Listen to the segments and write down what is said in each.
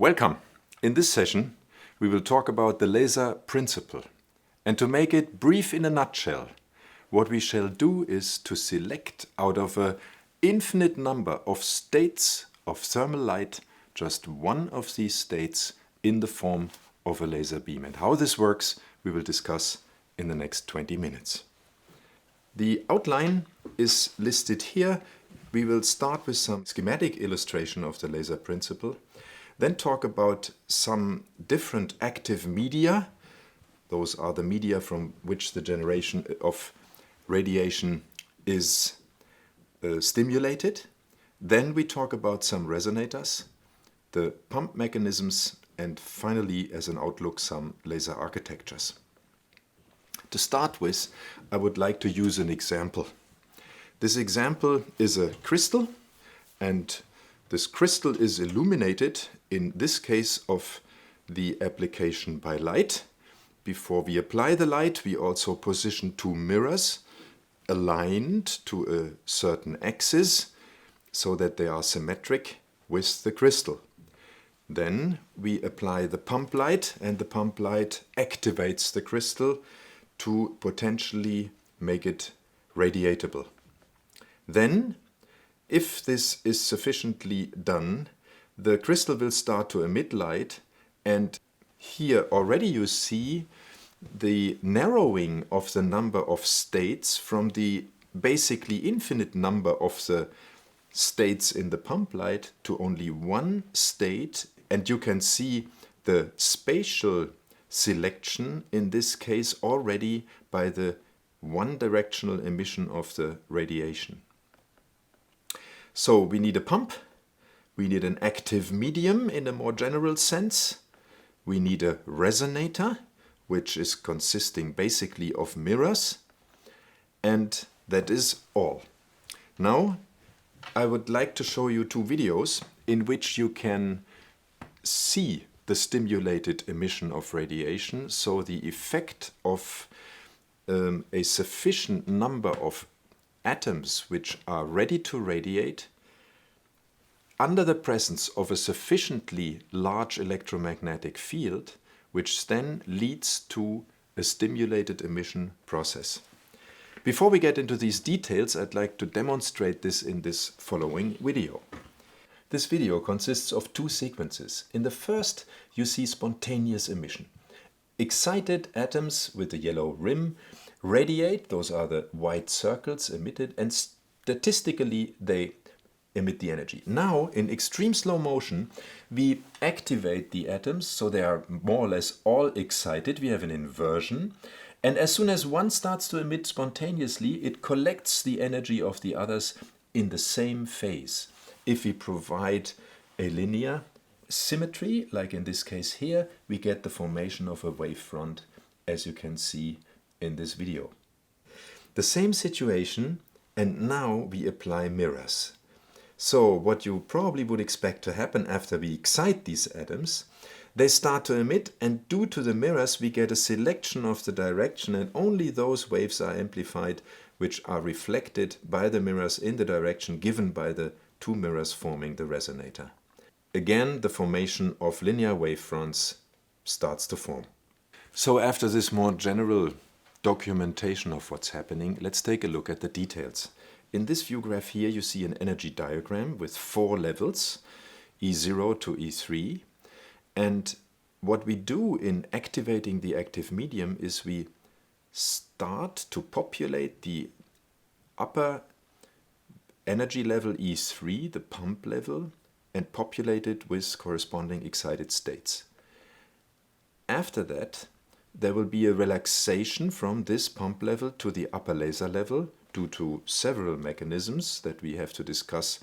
Welcome! In this session we will talk about the laser principle. And to make it brief in a nutshell, what we shall do is to select out of an infinite number of states of thermal light just one of these states in the form of a laser beam. And how this works we will discuss in the next 20 minutes. The outline is listed here. We will start with some schematic illustration of the laser principle, then talk about some different active media. Those are the media from which the generation of radiation is stimulated. Then we talk about some resonators, the pump mechanisms, and finally, as an outlook, some laser architectures. To start with, I would like to use an example. This example is a crystal, and this crystal is illuminated, in this case of the application by light. Before we apply the light, we also position two mirrors aligned to a certain axis so that they are symmetric with the crystal. Then we apply the pump light, and the pump light activates the crystal to potentially make it radiatable. Then, if this is sufficiently done, the crystal will start to emit light, and here already you see the narrowing of the number of states from the basically infinite number of the states in the pump light to only one state, and you can see the spatial selection in this case already by the one-directional emission of the radiation. So we need a pump, we need an active medium in a more general sense, we need a resonator, which is consisting basically of mirrors, and that is all. Now I would like to show you two videos in which you can see the stimulated emission of radiation, so the effect of a sufficient number of atoms which are ready to radiate under the presence of a sufficiently large electromagnetic field, which then leads to a stimulated emission process. Before we get into these details, I'd like to demonstrate this in this following video. This video consists of two sequences. In the first, you see spontaneous emission. Excited atoms with a yellow rim radiate, those are the white circles emitted, and statistically they emit the energy. Now, in extreme slow motion, we activate the atoms, so they are more or less all excited. We have an inversion, and as soon as one starts to emit spontaneously, it collects the energy of the others in the same phase. If we provide a linear symmetry, like in this case here, we get the formation of a wavefront, as you can see in this video. The same situation, and now we apply mirrors. So what you probably would expect to happen after we excite these atoms, they start to emit, and due to the mirrors we get a selection of the direction, and only those waves are amplified which are reflected by the mirrors in the direction given by the two mirrors forming the resonator. Again, the formation of linear wavefronts starts to form. So after this more general documentation of what's happening, let's take a look at the details. In this view graph here you see an energy diagram with 4 levels, E0 to E3, and what we do in activating the active medium is we start to populate the upper energy level E3, the pump level, and populate it with corresponding excited states. After that, there will be a relaxation from this pump level to the upper laser level due to several mechanisms that we have to discuss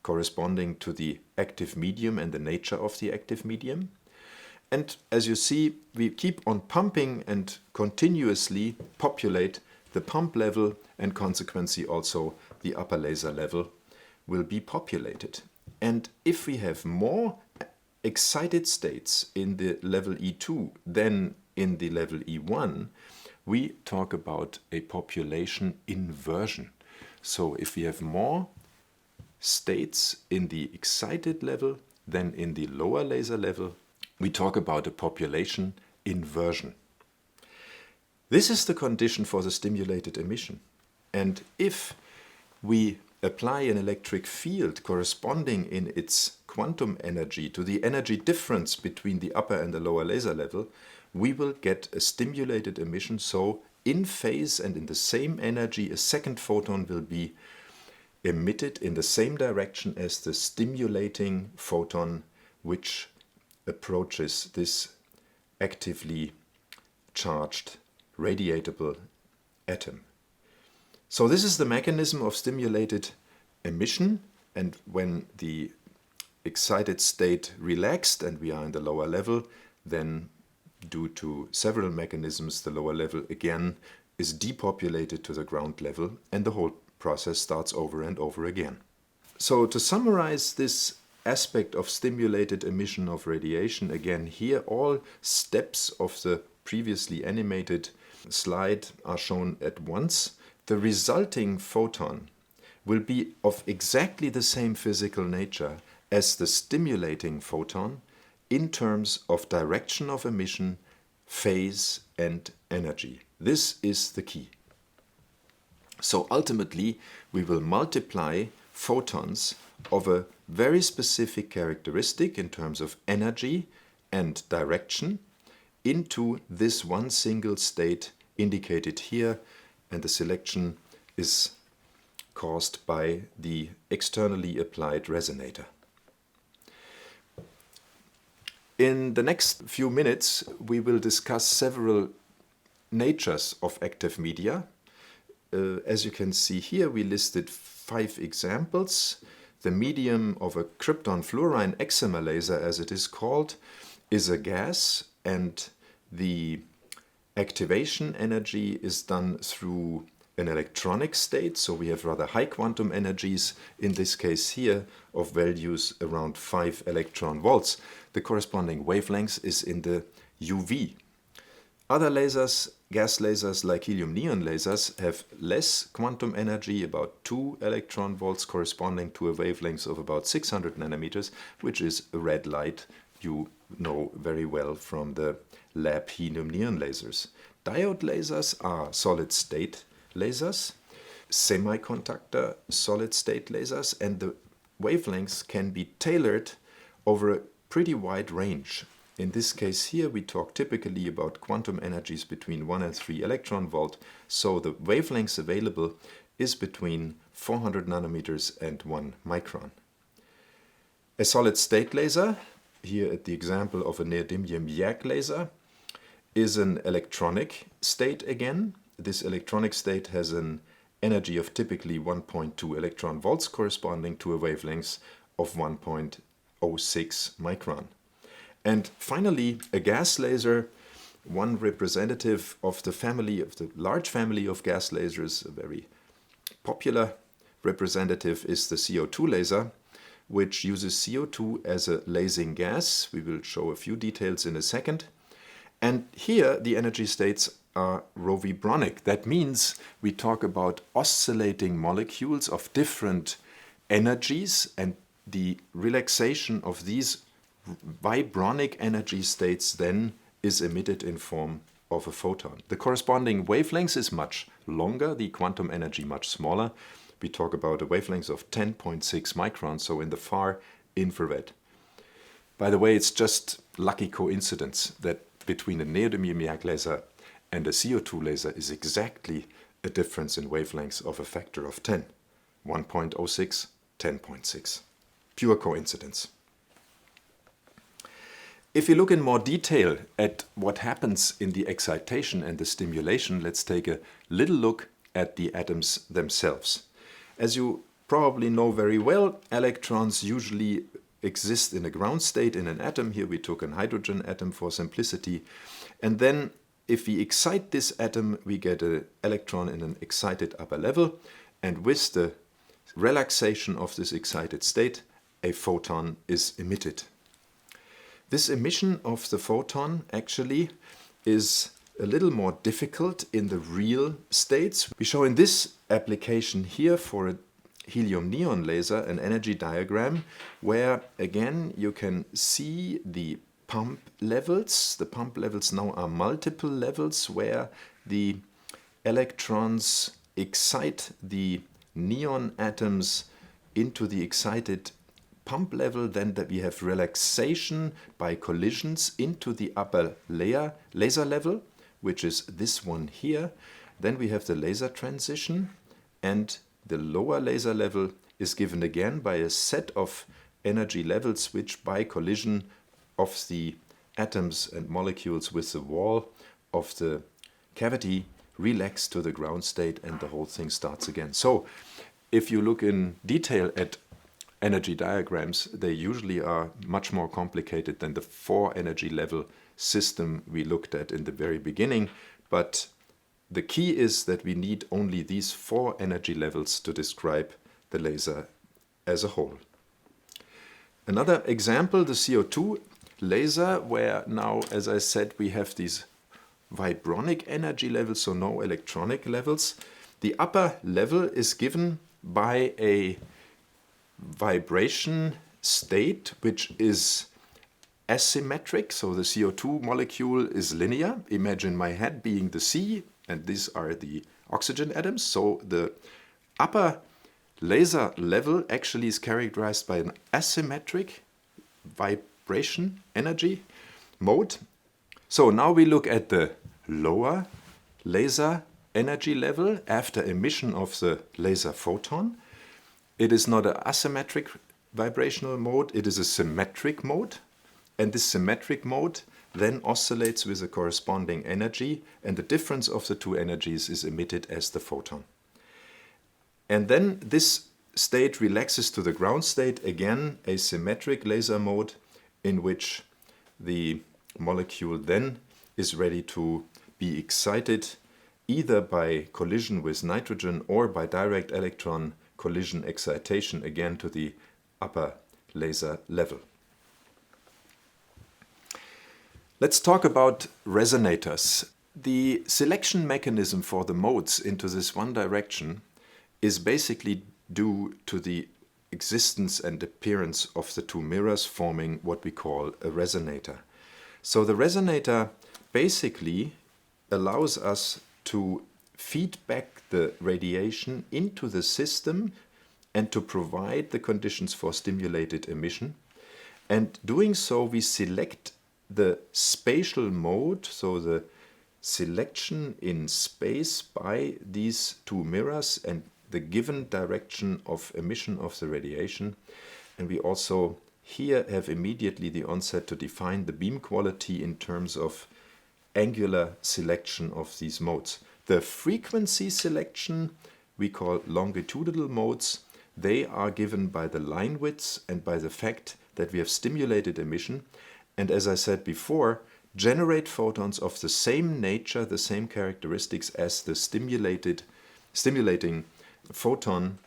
corresponding to the active medium and the nature of the active medium. And as you see, we keep on pumping and continuously populate the pump level, and consequently also the upper laser level will be populated. And if we have more excited states in the level E2 than in the level E1, we talk about a population inversion. So if we have more states in the excited level then in the lower laser level, we talk about a population inversion. This is the condition for the stimulated emission. And if we apply an electric field corresponding in its quantum energy to the energy difference between the upper and the lower laser level, we will get a stimulated emission. So in phase and in the same energy, a second photon will be emitted in the same direction as the stimulating photon, which approaches this actively charged radiatable atom. So this is the mechanism of stimulated emission, and when the excited state relaxed and we are in the lower level, then due to several mechanisms, the lower level again is depopulated to the ground level and the whole process starts over and over again. So to summarize this aspect of stimulated emission of radiation, again here all steps of the previously animated slide are shown at once. The resulting photon will be of exactly the same physical nature as the stimulating photon in terms of direction of emission, phase and energy. This is the key. So ultimately we will multiply photons of a very specific characteristic in terms of energy and direction into this one single state indicated here, and the selection is caused by the externally applied resonator. In the next few minutes we will discuss several natures of active media. As you can see here, we listed 5 examples. The medium of a krypton-fluorine excimer laser, as it is called, is a gas, and the activation energy is done through an electronic state, so we have rather high quantum energies, in this case here, of values around 5 electron volts. The corresponding wavelength is in the UV. Other lasers, gas lasers like helium-neon lasers, have less quantum energy, about 2 electron volts, corresponding to a wavelength of about 600 nanometers, which is a red light you know very well from the lab helium-neon lasers. Diode lasers are solid-state lasers, semiconductor solid-state lasers, and the wavelengths can be tailored over a pretty wide range. In this case here we talk typically about quantum energies between 1 and 3 electron volt, so the wavelengths available is between 400 nanometers and 1 micron. A solid-state laser, here at the example of a neodymium YAG laser, is an electronic state again. This electronic state has an energy of typically 1.2 electron volts, corresponding to a wavelength of 1.06 micron. And finally, a gas laser, one representative of the family, of the large family of gas lasers, a very popular representative is the CO2 laser, which uses CO2 as a lasing gas. We will show a few details in a second. And here the energy states are rovibronic. That means we talk about oscillating molecules of different energies, and the relaxation of these vibronic energy states then is emitted in form of a photon. The corresponding wavelength is much longer, the quantum energy much smaller. We talk about a wavelength of 10.6 microns, so in the far infrared. By the way, it's just lucky coincidence that between a neodymium YAG laser and a CO2 laser is exactly a difference in wavelengths of a factor of 10. 1.06, 10.6. Pure coincidence. If we look in more detail at what happens in the excitation and the stimulation, let's take a little look at the atoms themselves. As you probably know very well, electrons usually exist in a ground state in an atom. Here we took an hydrogen atom for simplicity. And then if we excite this atom, we get an electron in an excited upper level. And with the relaxation of this excited state, a photon is emitted. This emission of the photon actually is a little more difficult in the real states. We show in this application here for a helium-neon laser an energy diagram where again you can see the pump levels. The pump levels now are multiple levels where the electrons excite the neon atoms into the excited pump level. Then that we have relaxation by collisions into the upper laser level, which is this one here. Then we have the laser transition, and the lower laser level is given again by a set of energy levels which by collision of the atoms and molecules with the wall of the cavity relax to the ground state, and the whole thing starts again. So if you look in detail at energy diagrams, they usually are much more complicated than the 4 energy level system we looked at in the very beginning. But the key is that we need only these 4 energy levels to describe the laser as a whole. Another example, the CO2 laser, where now, as I said, we have these vibronic energy levels, so no electronic levels. The upper level is given by a vibration state which is asymmetric, so the CO2 molecule is linear. Imagine my head being the sea, and these are the oxygen atoms. So the upper laser level actually is characterized by an asymmetric vibration energy mode. So now we look at the lower laser energy level after emission of the laser photon. It is not an asymmetric vibrational mode, it is a symmetric mode. And this symmetric mode then oscillates with a corresponding energy, and the difference of the two energies is emitted as the photon. And then this state relaxes to the ground state, again a symmetric laser mode in which the molecule then is ready to be excited either by collision with nitrogen or by direct electron collision excitation, again to the upper laser level. Let's talk about resonators. The selection mechanism for the modes into this one direction is basically due to the existence and appearance of the two mirrors forming what we call a resonator. So the resonator basically allows us to feed back the radiation into the system and to provide the conditions for stimulated emission. And doing so, we select the spatial mode, so the selection in space by these two mirrors and the given direction of emission of the radiation. And we also here have immediately the onset to define the beam quality in terms of angular selection of these modes. The frequency selection we call longitudinal modes. They are given by the line widths and by the fact that we have stimulated emission, and as I said before, generate photons of the same nature, the same characteristics as the stimulating photon,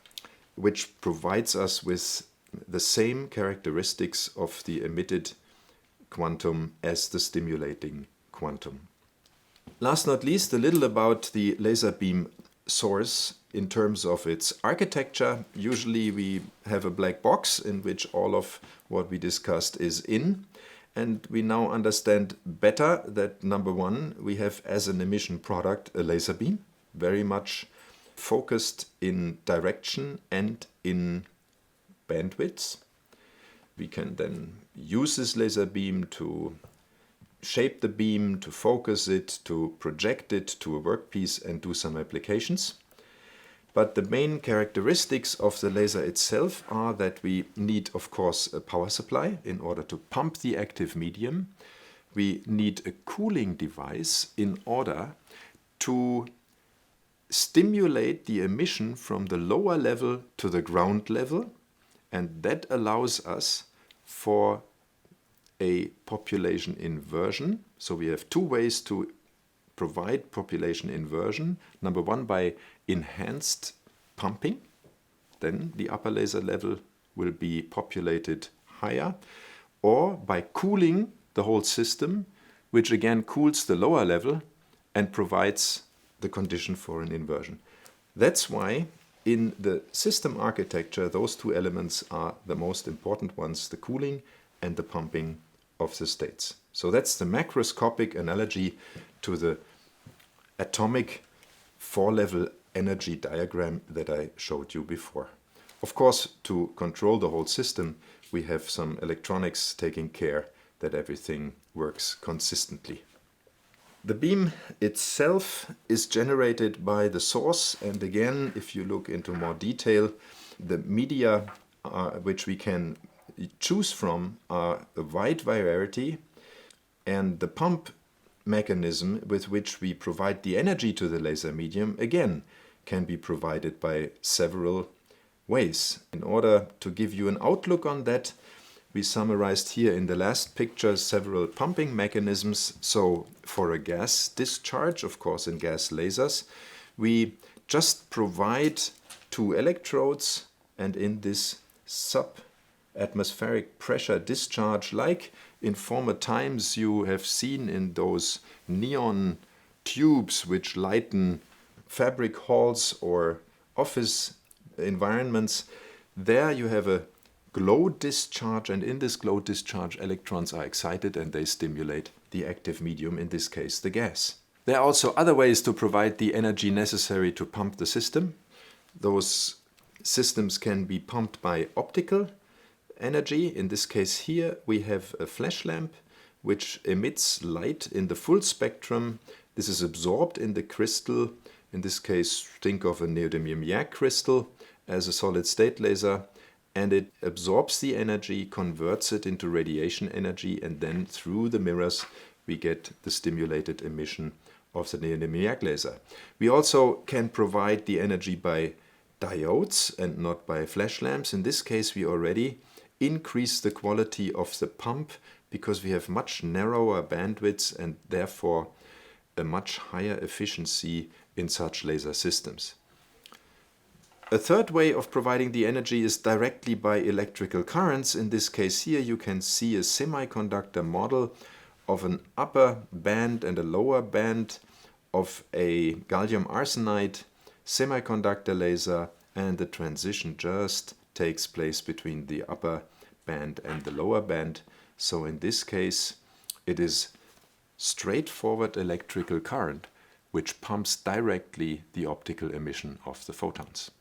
which provides us with the same characteristics of the emitted quantum as the stimulating quantum. Last not least, a little about the laser beam source in terms of its architecture. Usually we have a black box in which all of what we discussed is in. And we now understand better that number one, we have as an emission product a laser beam, very much focused in direction and in bandwidths. We can then use this laser beam to shape the beam, to focus it, to project it to a workpiece and do some applications. But the main characteristics of the laser itself are that we need, of course, a power supply in order to pump the active medium. We need a cooling device in order to stimulate the emission from the lower level to the ground level, and that allows us for a population inversion. So we have two ways to provide population inversion. Number one, by enhanced pumping. Then the upper laser level will be populated higher. Or by cooling the whole system, which again cools the lower level and provides the condition for an inversion. That's why in the system architecture, those two elements are the most important ones, the cooling and the pumping of the states. So that's the macroscopic analogy to the atomic four-level energy diagram that I showed you before. Of course, to control the whole system, we have some electronics taking care that everything works consistently. The beam itself is generated by the source, and again, if you look into more detail, the media which we can choose from are a wide variety, and the pump mechanism with which we provide the energy to the laser medium, again, can be provided by several ways. In order to give you an outlook on that, we summarized here in the last picture several pumping mechanisms. So for a gas discharge, of course in gas lasers, we just provide two electrodes, and in this sub-atmospheric pressure discharge, like in former times you have seen in those neon tubes which lighten fabric halls or office environments, there you have a glow discharge, and in this glow discharge electrons are excited and they stimulate the active medium, in this case the gas. There are also other ways to provide the energy necessary to pump the system. Those systems can be pumped by optical energy. In this case here we have a flash lamp which emits light in the full spectrum. This is absorbed in the crystal. In this case, think of a neodymium YAG crystal as a solid-state laser, and it absorbs the energy, converts it into radiation energy, and then through the mirrors we get the stimulated emission of the neodymium YAG laser. We also can provide the energy by diodes and not by flash lamps. In this case we already increase the quality of the pump because we have much narrower bandwidths and therefore a much higher efficiency in such laser systems. A third way of providing the energy is directly by electrical currents. In this case here you can see a semiconductor model of an upper band and a lower band of a gallium arsenide semiconductor laser, and the transition just takes place between the upper band and the lower band. So in this case it is straightforward electrical current which pumps directly the optical emission of the photons.